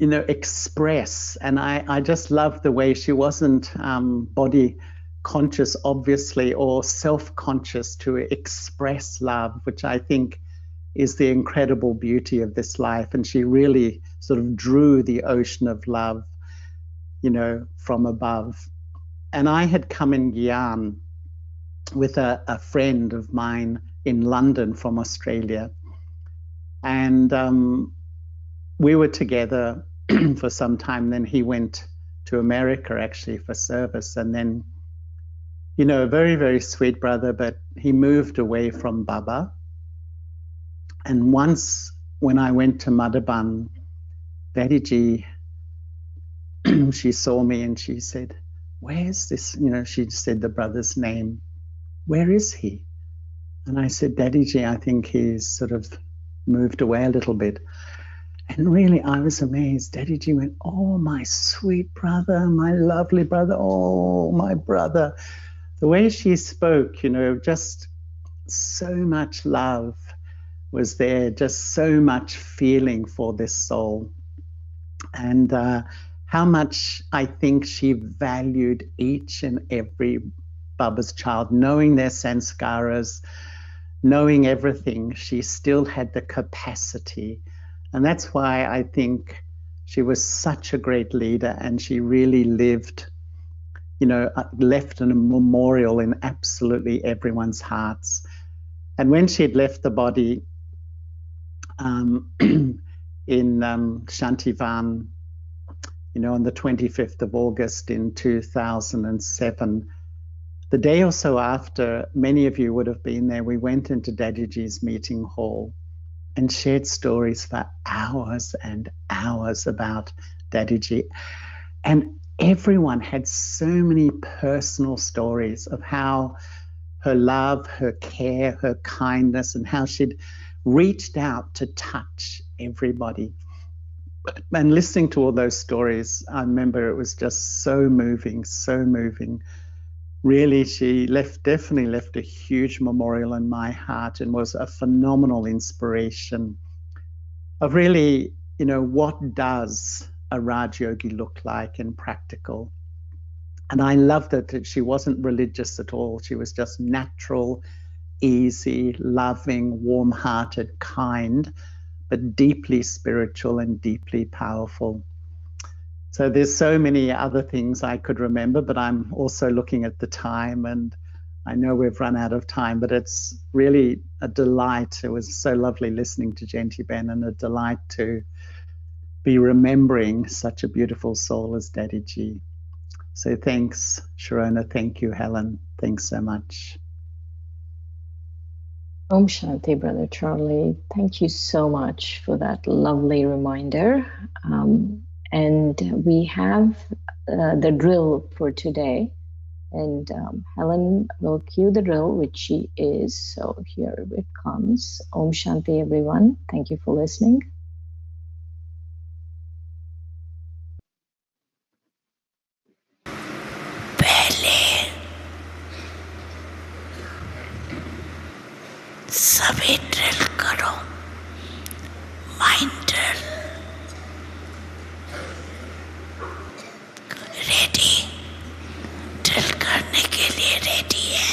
express. And I just loved the way she wasn't body conscious, obviously, or self-conscious to express love, which I think is the incredible beauty of this life. And she really sort of drew the ocean of love, from above. And I had come in Gyan with a friend of mine in London from Australia. And we were together for some time. Then he went to America actually for service. And then, a very, very sweet brother, but he moved away from Baba. And once when I went to Madhaban, Dadiji, she saw me and she said, "Where's this?" She said the brother's name. "Where is he?" And I said, "Dadiji, I think he's sort of moved away a little bit." And really, I was amazed. Dadiji went, "Oh, my sweet brother, my lovely brother, oh, my brother." The way she spoke, just so much love was there, just so much feeling for this soul. And how much I think she valued each and every Baba's child, knowing their sanskaras, knowing everything, she still had the capacity. And that's why I think she was such a great leader, and she really lived, left a memorial in absolutely everyone's hearts. And when she had left the body in Shantivan, on the 25th of August in 2007, the day or so after, many of you would have been there, we went into Dadiji's meeting hall and shared stories for hours and hours about Dadiji. And everyone had so many personal stories of how her love, her care, her kindness, and how she'd reached out to touch everybody. And listening to all those stories, I remember it was just so moving, so moving. Really, she definitely left a huge memorial in my heart, and was a phenomenal inspiration of really, what does a Raj Yogi look like in practical. And I loved it that she wasn't religious at all. She was just natural, easy, loving, warm-hearted, kind, but deeply spiritual and deeply powerful. So there's so many other things I could remember, but I'm also looking at the time, and I know we've run out of time, but it's really a delight. It was so lovely listening to Jayanti Ben, and a delight to be remembering such a beautiful soul as Dadiji. So thanks, Sharona. Thank you, Helen. Thanks so much. Om Shanti, Brother Charlie. Thank you so much for that lovely reminder. And we have the drill for today. And Helen will cue the drill, which she is. So here it comes. Om Shanti, everyone. Thank you for listening. सभी drill करो, mind drill ready, drill करने के लिए ready है।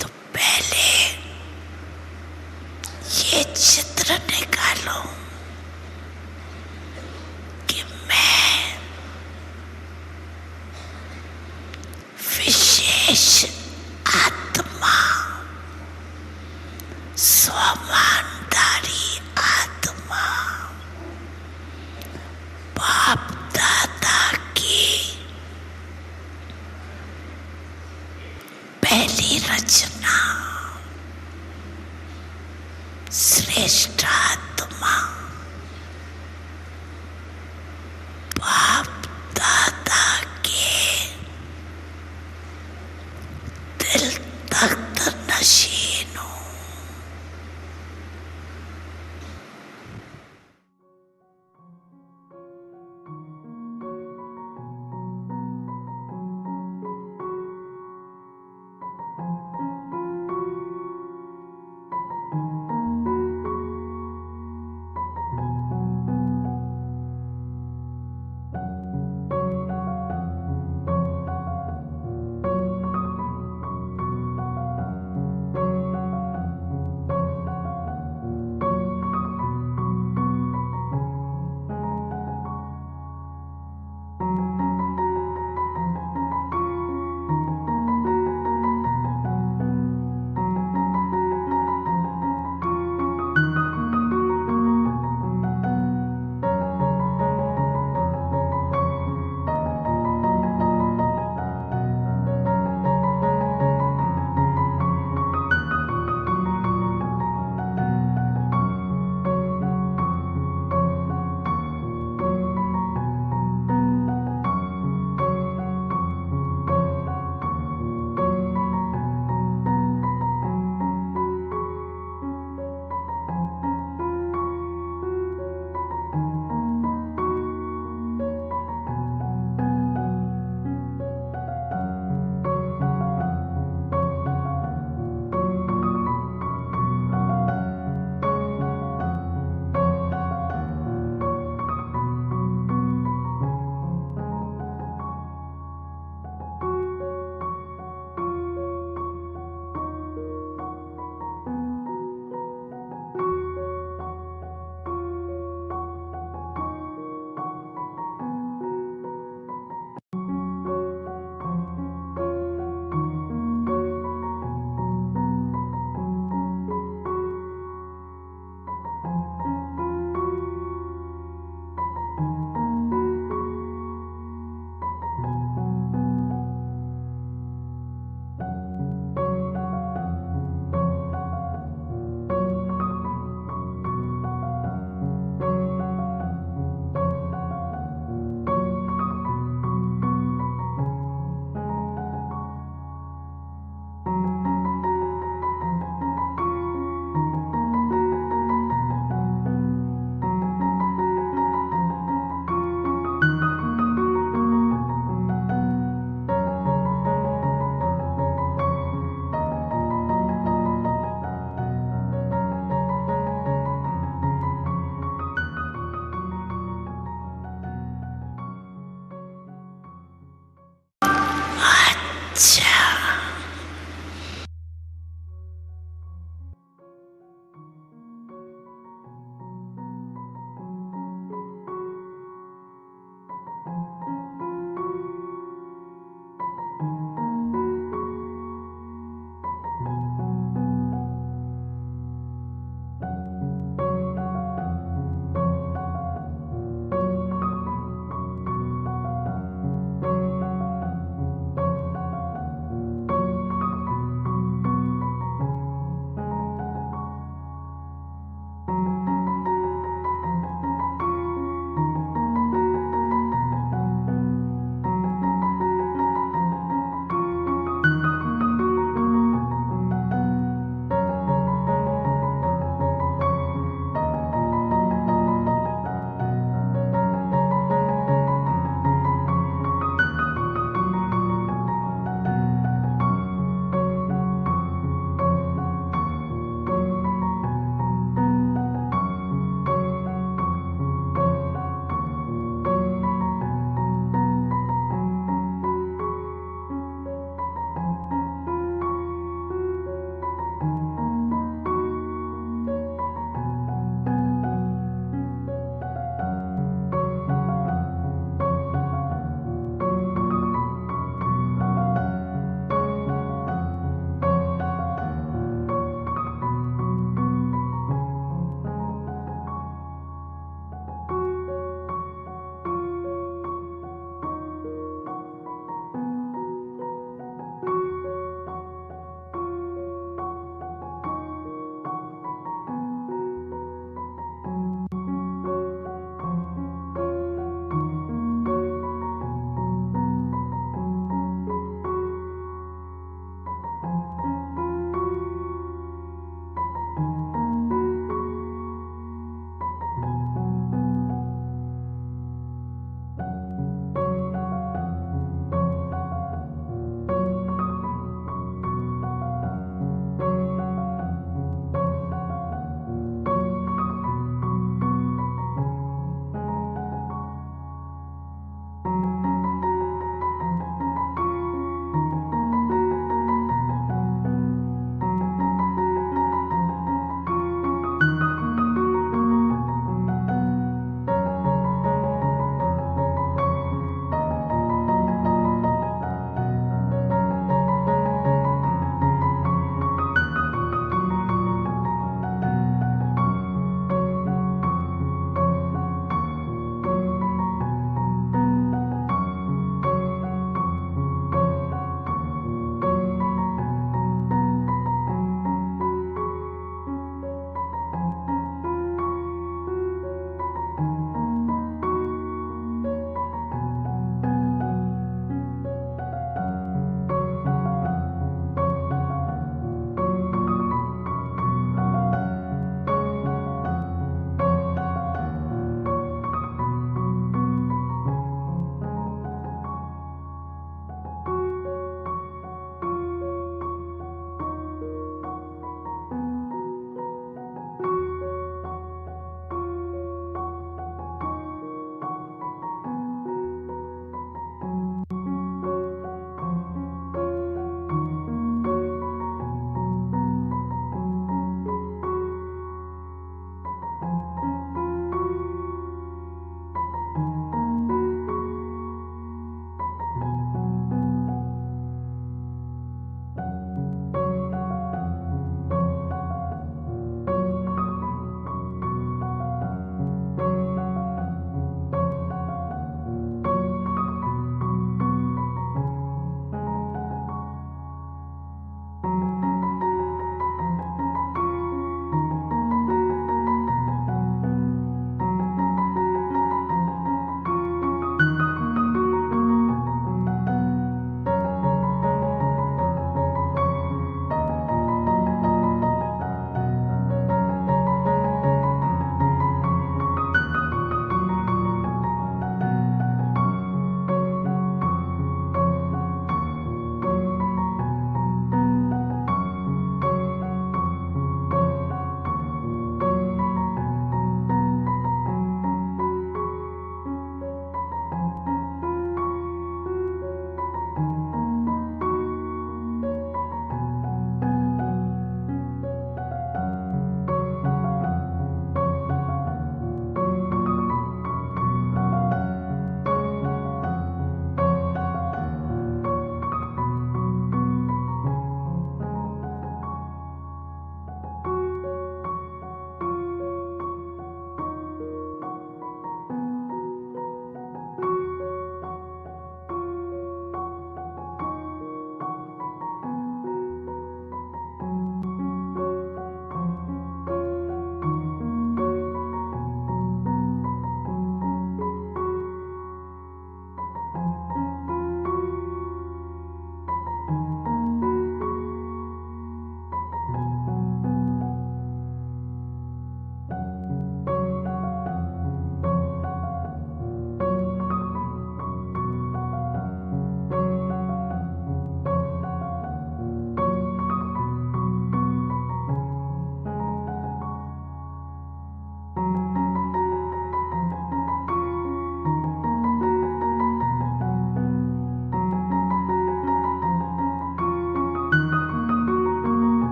तो पहले ये चित्र निकालो कि मैं विशेष आत्मा स्वामानदारी आत्मा बाप दादा की पहली रचना श्रेष्ठ